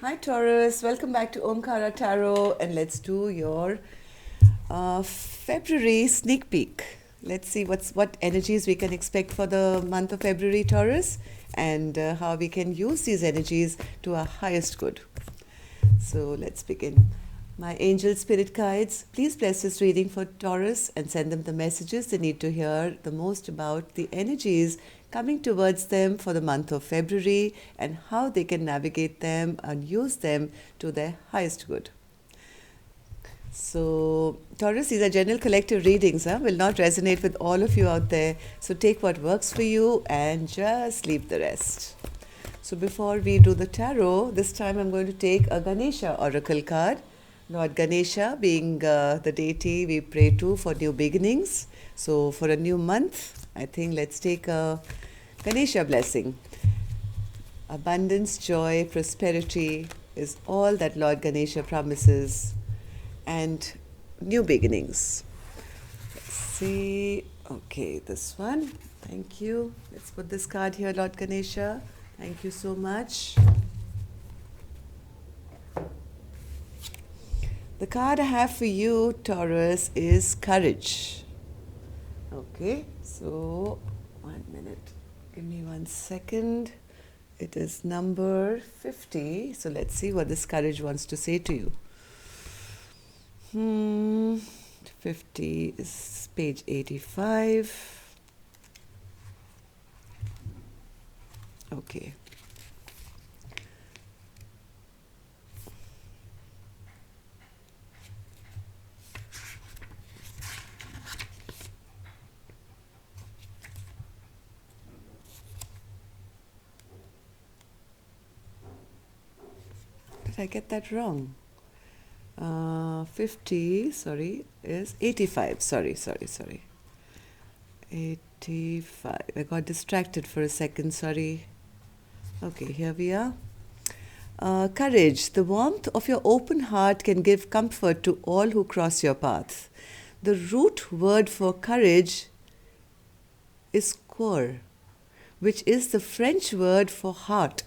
Hi Taurus, welcome back to Omkara Tarot, and let's do your February sneak peek. Let's see what energies we can expect for the month of February, Taurus, and how we can use these energies to our highest good. So let's begin. My angel spirit guides, please bless this reading for Taurus and send them the messages they need to hear the most about the energies coming towards them for the month of February and how they can navigate them and use them to their highest good. So, Taurus, these are general collective readings, will not resonate with all of you out there. So, take what works for you and just leave the rest. So, before we do the tarot, this time I'm going to take a Ganesha oracle card. Lord Ganesha being the deity we pray to for new beginnings. So, for a new month, I think let's take a Ganesha blessing. Abundance, joy, prosperity is all that Lord Ganesha promises, and new beginnings. Let's see. Okay, this one. Thank you. Let's put this card here, Lord Ganesha. Thank you so much. The card I have for you, Taurus, is courage. Okay, so 1 minute. Give me 1 second. It is number 50. So let's see what this courage wants to say to you. 50 is page 85. Okay. Did I get that wrong? 50, sorry, is 85. Sorry. 85. I got distracted for a second, sorry. Okay, here we are. Courage. The warmth of your open heart can give comfort to all who cross your path. The root word for courage is cœur, which is the French word for heart.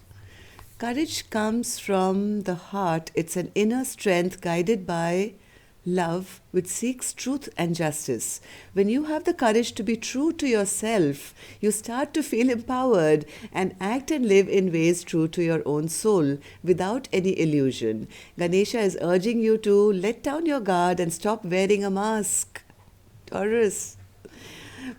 Courage comes from the heart. It's an inner strength guided by love which seeks truth and justice. When you have the courage to be true to yourself, you start to feel empowered and act and live in ways true to your own soul without any illusion. Ganesha is urging you to let down your guard and stop wearing a mask. Taurus.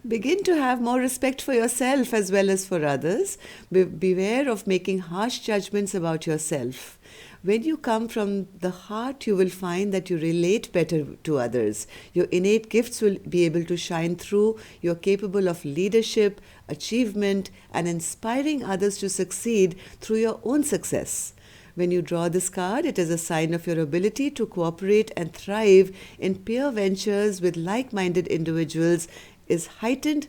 Begin to have more respect for yourself as well as for others. Beware of making harsh judgments about yourself. When you come from the heart, you will find that you relate better to others. Your innate gifts will be able to shine through. You're capable of leadership, achievement, and inspiring others to succeed through your own success. When you draw this card, it is a sign of your ability to cooperate and thrive in peer ventures with like-minded individuals is heightened.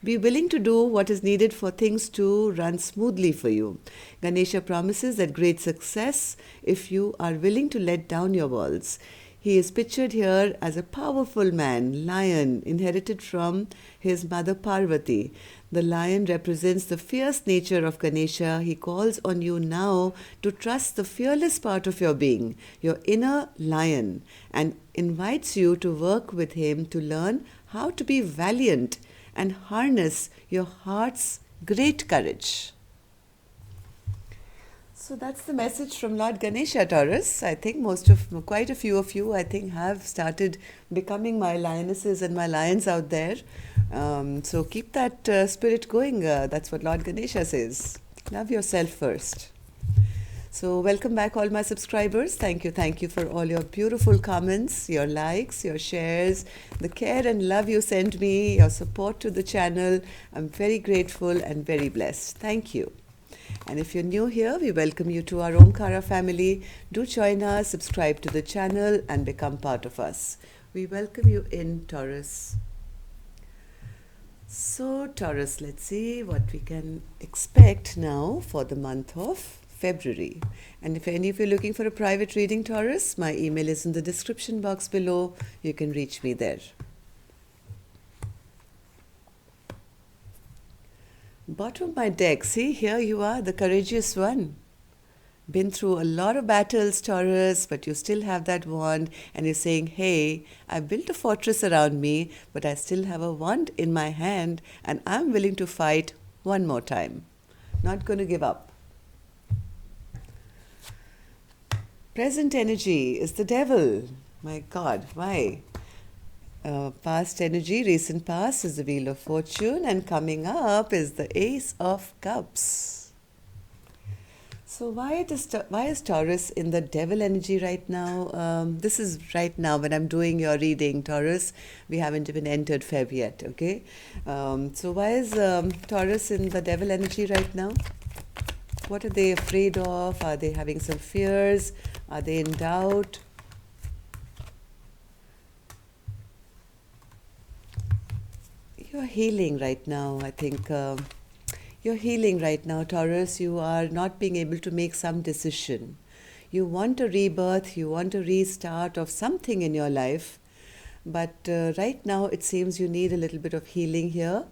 Be willing to do what is needed for things to run smoothly for you. Ganesha promises that great success if you are willing to let down your walls. He is pictured here as a powerful man, lion, inherited from his mother Parvati. The lion represents the fierce nature of Ganesha. He calls on you now to trust the fearless part of your being, your inner lion, and invites you to work with him to learn how to be valiant and harness your heart's great courage. So that's the message from Lord Ganesha, Taurus. I think quite a few of you, I think, have started becoming my lionesses and my lions out there. So keep that spirit going. That's what Lord Ganesha says. Love yourself first. So welcome back, all my subscribers. Thank you for all your beautiful comments, your likes, your shares, the care and love you send me, your support to the channel. I'm very grateful and very blessed. Thank you. And if you're new here, we welcome you to our Omkara family. Do join us, subscribe to the channel, and become part of us. We welcome you in, Taurus. So, Taurus, let's see what we can expect now for the month of February. And if any of you are looking for a private reading, Taurus, my email is in the description box below. You can reach me there. Bottom of my deck, see, here you are, the courageous one. Been through a lot of battles, Taurus, but you still have that wand, and you're saying, hey, I built a fortress around me, but I still have a wand in my hand, and I'm willing to fight one more time. Not going to give up. Present energy is the devil. My God, why? Past energy, recent past is the Wheel of Fortune, and coming up is the Ace of Cups. So why is Taurus in the devil energy right now? This is right now when I'm doing your reading, Taurus. We haven't even entered Feb yet, okay? So why is Taurus in the devil energy right now? What are they afraid of? Are they having some fears? Are they in doubt? You're healing right now, I think. You're healing right now, Taurus. You are not being able to make some decision. You want a rebirth, you want a restart of something in your life, but right now it seems you need a little bit of healing here.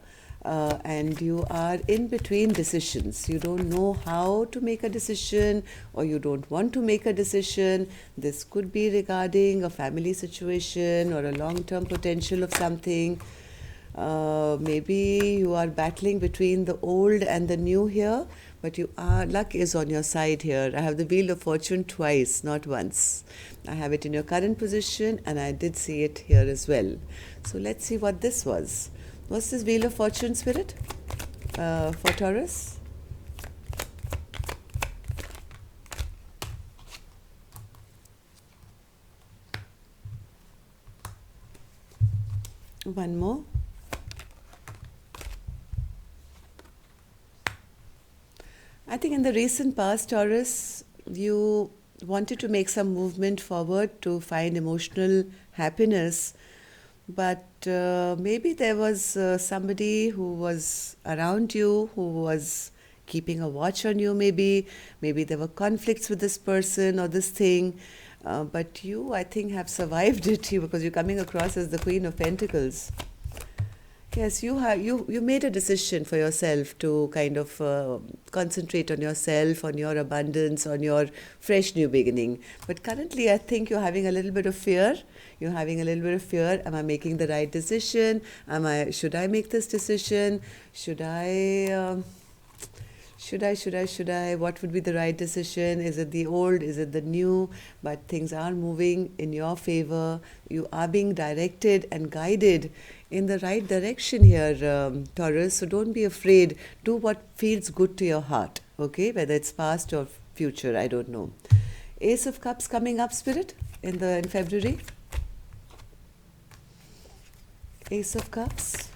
And you are in between decisions. You don't know how to make a decision, or you don't want to make a decision. This could be regarding a family situation or a long-term potential of something. Maybe you are battling between the old and the new here, but luck is on your side here. I have the Wheel of Fortune twice, not once. I have it in your current position, and I did see it here as well. So let's see what this was. What's this Wheel of Fortune, Spirit, for Taurus? One more. I think in the recent past, Taurus, you wanted to make some movement forward to find emotional happiness, but maybe there was somebody who was around you who was keeping a watch on you. Maybe there were conflicts with this person or this thing, but you, I think, have survived it because you're coming across as the Queen of Pentacles. Yes, you made a decision for yourself to kind of concentrate on yourself, on your abundance, on your fresh new beginning. But currently, I think you're having a little bit of fear. You're having a little bit of fear. Am I making the right decision? Should I make this decision? Should I? Should I? What would be the right decision? Is it the old? Is it the new? But things are moving in your favor. You are being directed and guided in the right direction here, Taurus. So don't be afraid. Do what feels good to your heart, okay? Whether it's past or future, I don't know. Ace of Cups coming up, Spirit, in February. Ace of Cups.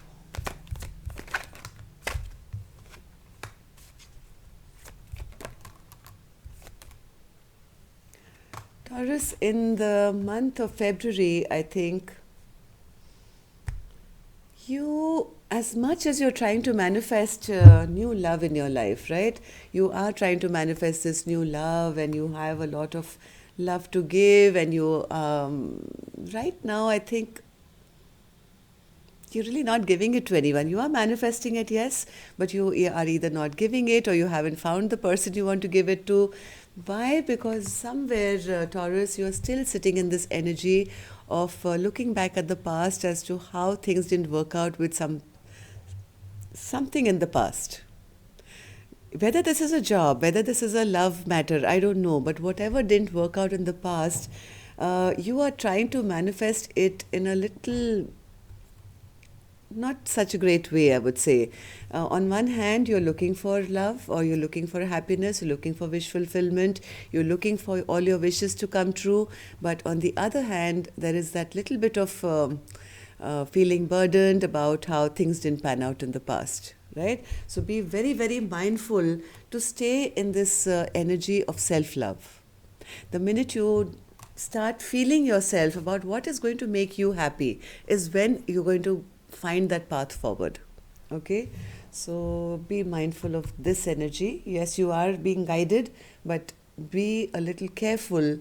Taurus, in the month of February, I think as much as you're trying to manifest new love in your life, right? You are trying to manifest this new love, and you have a lot of love to give, and right now, I think you're really not giving it to anyone. You are manifesting it, yes, but you are either not giving it, or you haven't found the person you want to give it to. Why? Because somewhere, Taurus, you're still sitting in this energy of looking back at the past as to how things didn't work out with something in the past. Whether this is a job, whether this is a love matter, I don't know. But whatever didn't work out in the past, you are trying to manifest it in a little not such a great way, I would say. On one hand, you're looking for love, or you're looking for happiness, you're looking for wish fulfillment, you're looking for all your wishes to come true. But on the other hand, there is that little bit of feeling burdened about how things didn't pan out in the past, right? So be very, very mindful to stay in this energy of self-love. The minute you start feeling yourself about what is going to make you happy is when you're going to find that path forward. Okay, so be mindful of this energy. Yes, you are being guided, but be a little careful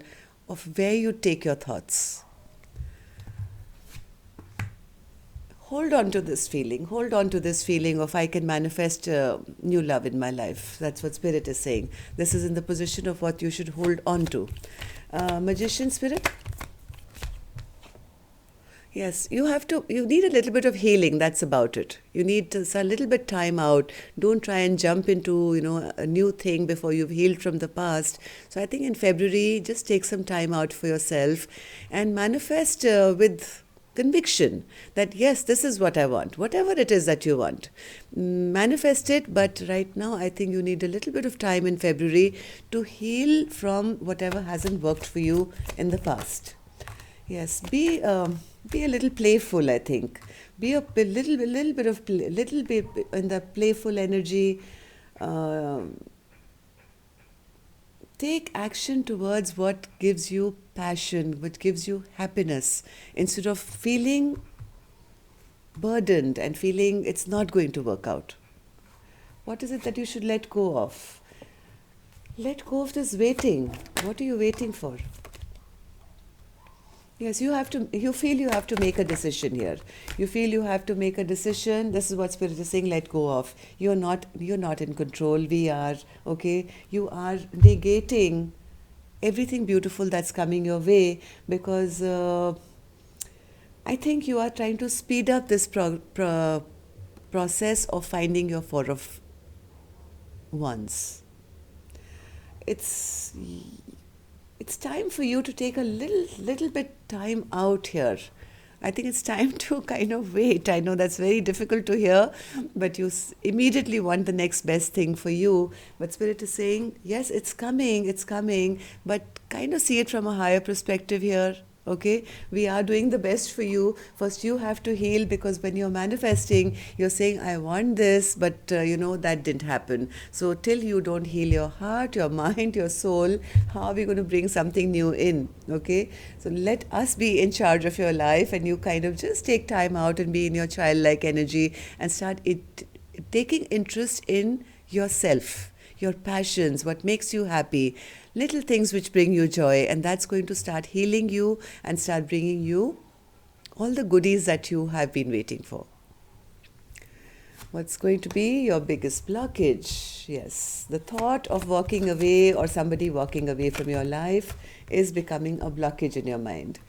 of where you take your thoughts. hold on to this feeling. Hold on to this feeling of I can manifest new love in my life. That's what Spirit is saying. This is in the position of what you should hold on to. Magician Spirit? Yes, you need a little bit of healing, that's about it. You need a little bit time out. Don't try and jump into, a new thing before you've healed from the past. So I think in February, just take some time out for yourself and manifest with conviction that yes, this is what I want, whatever it is that you want. Manifest it, but right now I think you need a little bit of time in February to heal from whatever hasn't worked for you in the past. Yes, be a little playful. I think be little bit in the playful energy. Take action towards what gives you passion, what gives you happiness, instead of feeling burdened and feeling it's not going to work out. What is it that you should let go of? Let go of this waiting. What are you waiting for? Yes, you feel you have to make a decision here. You feel you have to make a decision. This is what Spirit is saying, let go of. You're not in control. We are, okay? You are negating everything beautiful that's coming your way because I think you are trying to speed up this process of finding your four of wands. It's time for you to take a little bit time out here. I think it's time to kind of wait. I know that's very difficult to hear, but you immediately want the next best thing for you. But Spirit is saying, yes, it's coming, but kind of see it from a higher perspective here. Okay, we are doing the best for you. First, you have to heal, because when you're manifesting, you're saying, I want this, but that didn't happen. So till you don't heal your heart, your mind, your soul, how are we going to bring something new in? Okay, so let us be in charge of your life, and you kind of just take time out and be in your childlike energy and start taking interest in yourself, your passions, what makes you happy, little things which bring you joy, and that's going to start healing you and start bringing you all the goodies that you have been waiting for. What's going to be your biggest blockage? Yes, the thought of walking away or somebody walking away from your life is becoming a blockage in your mind.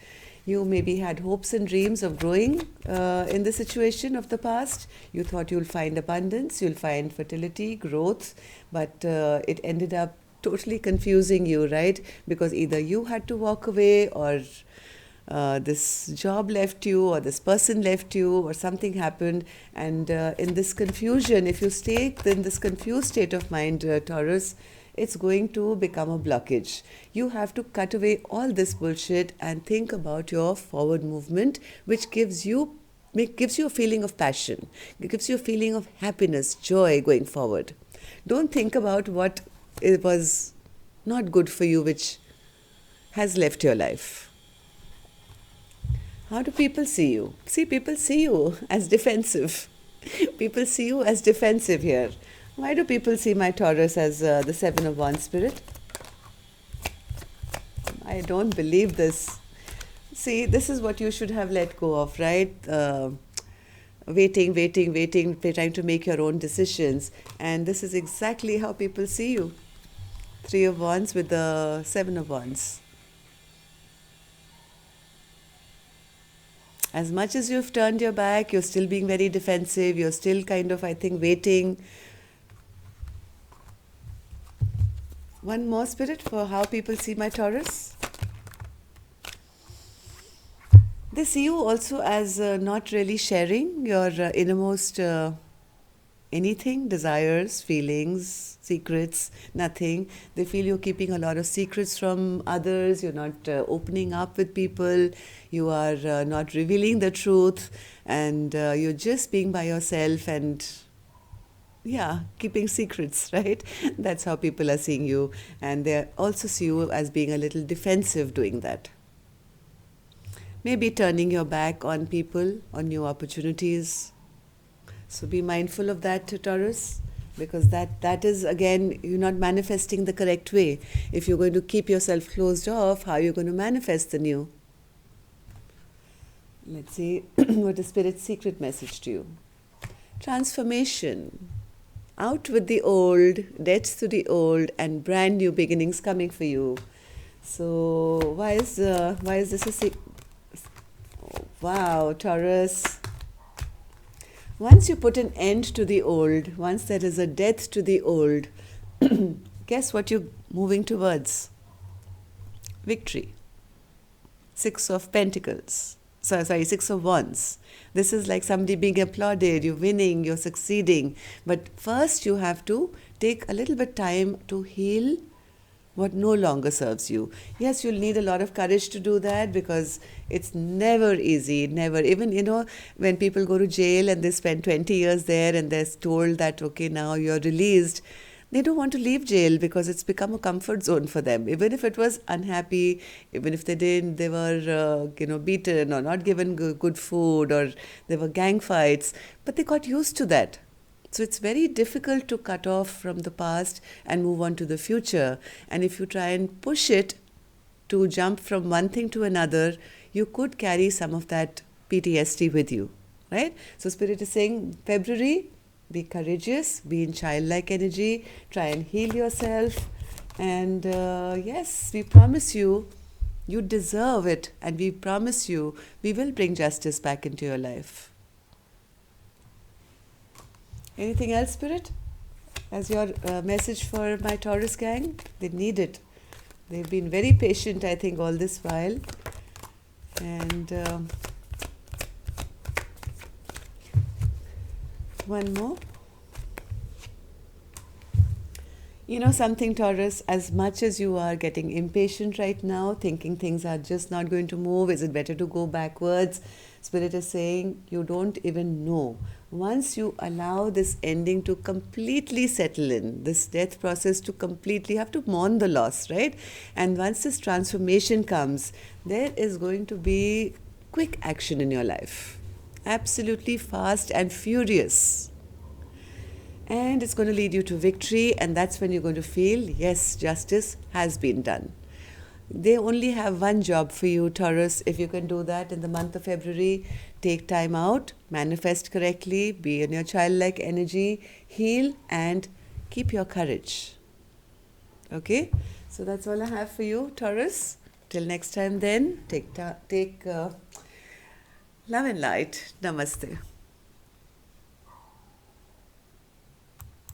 You maybe had hopes and dreams of growing in the situation of the past. You thought you'll find abundance, you'll find fertility, growth, but it ended up totally confusing you, right? Because either you had to walk away, or this job left you, or this person left you, or something happened. And in this confusion, if you stay in this confused state of mind, Taurus, it's going to become a blockage. You have to cut away all this bullshit and think about your forward movement, which gives you a feeling of passion. It gives you a feeling of happiness, joy going forward. Don't think about what it was not good for you, which has left your life. How do people see you? See, people see you as defensive. People see you as defensive here. Why do people see my Taurus as the Seven of Wands, Spirit? I don't believe this. See, this is what you should have let go of, right? Waiting, trying to make your own decisions. And this is exactly how people see you. Three of Wands with the Seven of Wands. As much as you've turned your back, you're still being very defensive. You're still kind of, I think, waiting. One more, Spirit, for how people see my Taurus. They see you also as not really sharing your innermost anything, desires, feelings, secrets, nothing. They feel you're keeping a lot of secrets from others. You're not opening up with people. You are not revealing the truth. And you're just being by yourself and keeping secrets, right? That's how people are seeing you. And they also see you as being a little defensive doing that. Maybe turning your back on people, on new opportunities. So be mindful of that, Taurus, because that is, again, you're not manifesting the correct way. If you're going to keep yourself closed off, how are you going to manifest the new? Let's see what is Spirit's secret message to you. Transformation. Out with the old, deaths to the old, and brand new beginnings coming for you. So why is this a oh, wow, Taurus. Once you put an end to the old, once there is a death to the old, guess what you're moving towards? Victory. Six of Pentacles. Sorry, Six of Wands. This is like somebody being applauded, you're winning, you're succeeding. But first you have to take a little bit time to heal what no longer serves you. Yes, you'll need a lot of courage to do that because it's never easy, never. Even, when people go to jail and they spend 20 years there and they're told that, okay, now you're released, they don't want to leave jail because it's become a comfort zone for them. Even if it was unhappy, even if they were, beaten or not given good food or there were gang fights, but they got used to that. So it's very difficult to cut off from the past and move on to the future. And if you try and push it to jump from one thing to another, you could carry some of that PTSD with you, right? So Spirit is saying, February, be courageous, be in childlike energy, try and heal yourself. And yes, we promise you, you deserve it. And we promise you, we will bring justice back into your life. Anything else, Spirit? As your message for my Taurus gang? They need it. They've been very patient, I think, all this while. And one more. You know something, Taurus, as much as you are getting impatient right now, thinking things are just not going to move, is it better to go backwards? Spirit is saying you don't even know. Once you allow this ending to completely settle in, this death process to completely, you have to mourn the loss, right? And once this transformation comes, there is going to be quick action in your life. Absolutely fast and furious. And it's going to lead you to victory, and that's when you're going to feel, yes, justice has been done. They only have one job for you, Taurus. If you can do that in the month of February, take time out, manifest correctly, be in your childlike energy, heal, and keep your courage. Okay? So that's all I have for you, Taurus. Till next time then, take love and light. Namaste.